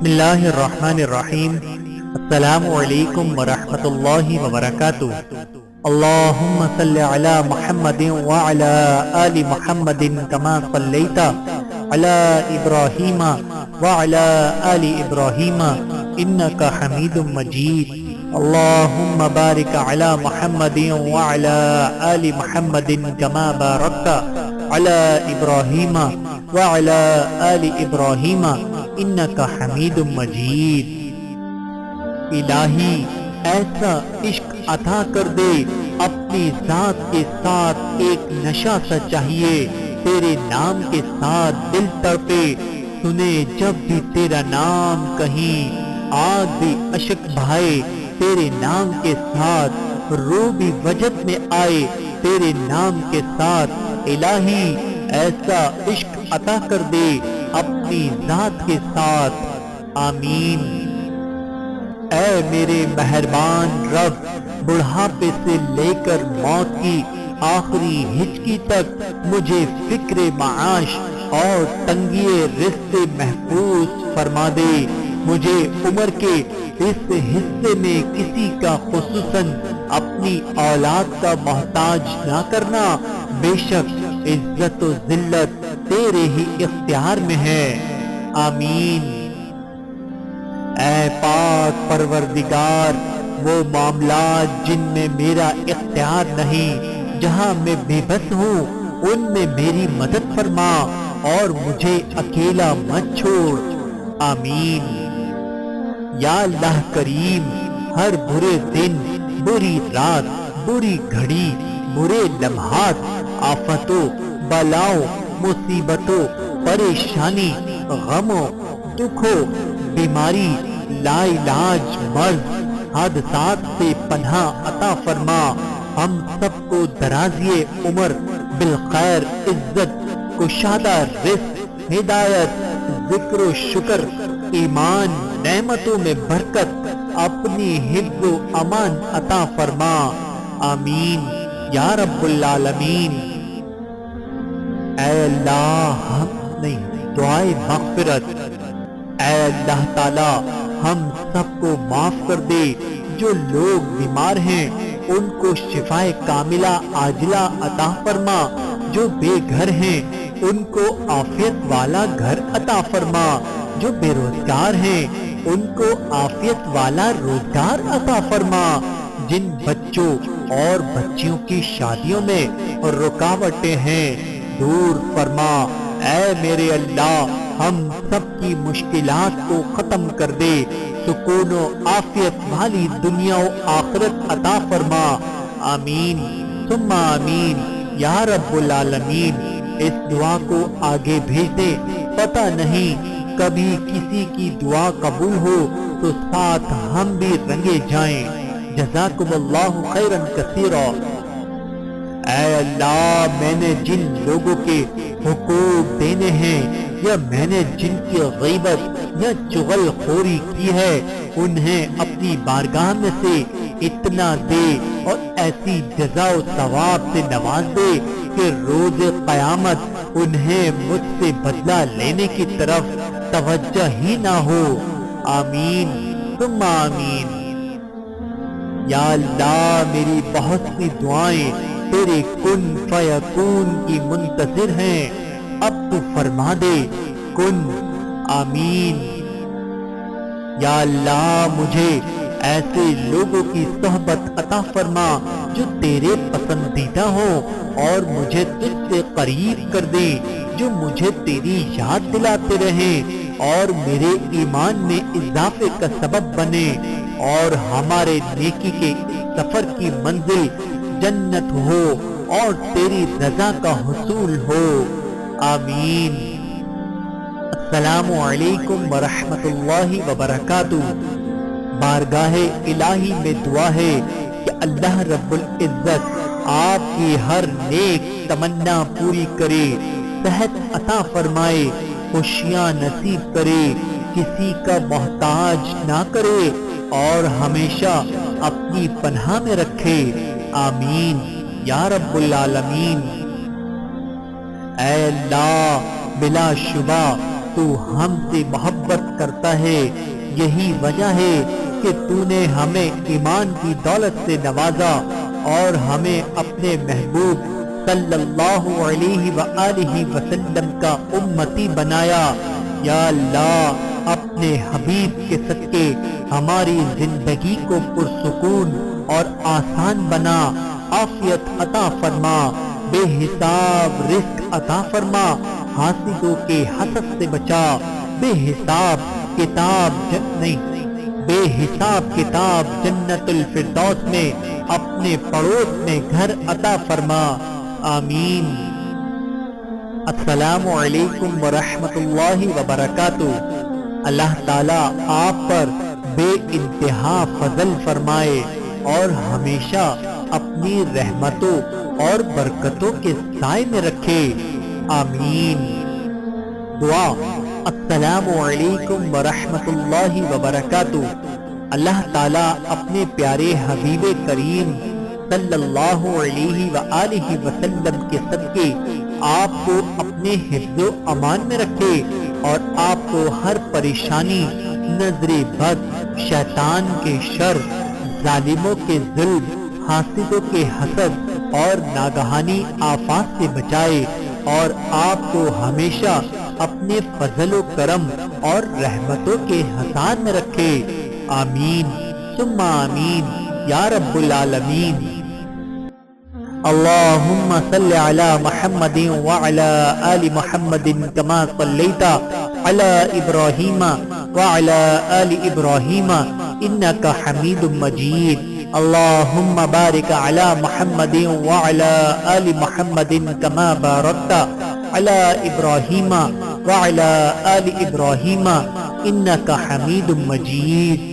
بسم اللہ الرحمن الرحیم۔ السلام علیکم ورحمۃ اللہ وبرکاتہ۔ اللہم صلی علی محمد وعلی آل محمد کما صلیت علی ابراہیم وعلی آل ابراہیم انک حمید مجید۔ اللہم بارک علی محمد وعلی آل محمد کما بارکت علی ابراہیم وعلی آل ابراہیم انکا حمید مجید۔ الہی ایسا عشق عطا کر دے، اپنی ذات کے ساتھ ایک نشہ سا چاہیے، تیرے نام کے ساتھ دل تڑپے، سنے جب بھی تیرا نام کہیں آگ بھی اشک بہائے، تیرے نام کے ساتھ روح بھی وجد میں آئے، تیرے نام کے ساتھ الہی ایسا عشق عطا کر دے اپنی ذات کے ساتھ، آمین۔ اے میرے مہربان رب، بڑھاپے سے لے کر موت کی آخری ہچکی تک مجھے فکر معاش اور تنگی رزق سے محفوظ فرما دے، مجھے عمر کے اس حصے میں کسی کا خصوصاً اپنی اولاد کا محتاج نہ کرنا، بے شک عزت و ذلت تیرے ہی اختیار میں ہے، آمین۔ اے پاک پروردگار، وہ معاملات جن میں میرا اختیار نہیں، جہاں میں بے بس ہوں، ان میں میری مدد فرما اور مجھے اکیلا مت چھوڑ، آمین۔ یا اللہ کریم، ہر برے دن، بری رات، بری گھڑی، برے لمحات، آفتوں، بلاؤں، مصیبتوں، پریشانی، غموں، دکھوں، بیماری، لا علاج مرض، حادثات سے پناہ عطا فرما، ہم سب کو درازی عمر، بالخیر، عزت، کشادہ رزق، ہدایت، ذکر و شکر، ایمان، نعمتوں میں برکت، اپنی حفظ و امان عطا فرما، آمین یا رب العالمین۔ اے اللہ ہم نہیں دعائے مغفرت، اے اللہ تعالی ہم سب کو معاف کر دے، جو لوگ بیمار ہیں ان کو شفائے کاملہ عاجلہ عطا فرما، جو بے گھر ہیں ان کو عافیت والا گھر عطا فرما، جو بے روزگار ہیں ان کو عافیت والا روزگار عطا فرما، جن بچوں اور بچیوں کی شادیوں میں رکاوٹیں ہیں دور فرما، اے میرے اللہ ہم سب کی مشکلات کو ختم کر دے، سکون و عافیت والی دنیا و آخرت عطا فرما، آمین ثم آمین یا رب العالمین۔ اس دعا کو آگے بھیج دے، پتہ نہیں کبھی کسی کی دعا قبول ہو تو ساتھ ہم بھی رنگے جائیں، جزاکم اللہ خیرا کثیرا۔ اے اللہ میں نے جن لوگوں کے حقوق دینے ہیں یا میں نے جن کی غیبت یا چغل خوری کی ہے، انہیں اپنی بارگاہ میں سے اتنا دے اور ایسی جزا و ثواب سے نواز دے کہ روز قیامت انہیں مجھ سے بدلہ لینے کی طرف توجہ ہی نہ ہو، آمین ثم آمین۔ یا اللہ میری بہت سی دعائیں تیرے کن فیکون کی منتظر ہیں، اب تو فرما دے کن، آمین۔ یا اللہ مجھے ایسے لوگوں کی صحبت عطا فرما جو تیرے پسندیدہ ہوں اور مجھے تجھ سے قریب کر دے، جو مجھے تیری یاد دلاتے رہیں اور میرے ایمان میں اضافے کا سبب بنے، اور ہمارے نیکی کے سفر کی منزل جنت ہو اور تیری رضا کا حصول ہو، آمین۔ السلام علیکم ورحمۃ اللہ وبرکاتہ۔ بارگاہ الہی میں دعا ہے کہ اللہ رب العزت آپ کی ہر نیک تمنا پوری کرے، صحت عطا فرمائے، خوشیاں نصیب کرے، کسی کا محتاج نہ کرے اور ہمیشہ اپنی پناہ میں رکھے، آمین یا رب العالمین۔ اے اللہ بلا شبہ تو ہم سے محبت کرتا ہے، یہی وجہ ہے کہ تو نے ہمیں ایمان کی دولت سے نوازا اور ہمیں اپنے محبوب صلی اللہ علیہ وآلہ وسلم کا امتی بنایا۔ یا اللہ اپنے حبیب کے صدقے ہماری زندگی کو پرسکون اور آسان بنا، عافیت عطا فرما، بے حساب رزق عطا فرما، حاسدوں کے حسد سے بچا، بے حساب کتاب جنت الفردوس میں اپنے پڑوس میں گھر عطا فرما، آمین۔ السلام علیکم ورحمۃ اللہ وبرکاتہ۔ اللہ تعالیٰ آپ پر بے انتہا فضل فرمائے اور ہمیشہ اپنی رحمتوں اور برکتوں کے سائے میں رکھے، آمین۔ دعا: السلام علیکم ورحمۃ اللہ وبرکاتہ۔ اللہ تعالیٰ اپنے پیارے حبیب کریم صلی اللہ علیہ وآلہ وسلم کے صدقے آپ کو اپنے حفظ و امان میں رکھے اور آپ کو ہر پریشانی، نظر بد، شیطان کے شر، ظالموں کے ظلم، حاسدوں کے حسد اور ناگہانی آفات سے بچائے اور آپ کو ہمیشہ اپنے فضل و کرم اور رحمتوں کے حصار میں رکھے، آمین ثم آمین یا رب العالمین۔ اللهم صل على محمد وعلى آل محمد كما صليت على إبراهيم وعلى آل إبراهيم إنك حميد مجيد۔ اللهم بارك على محمد وعلى آل محمد كما باركت على إبراهيم وعلى آل إبراهيم إنك حميد مجيد۔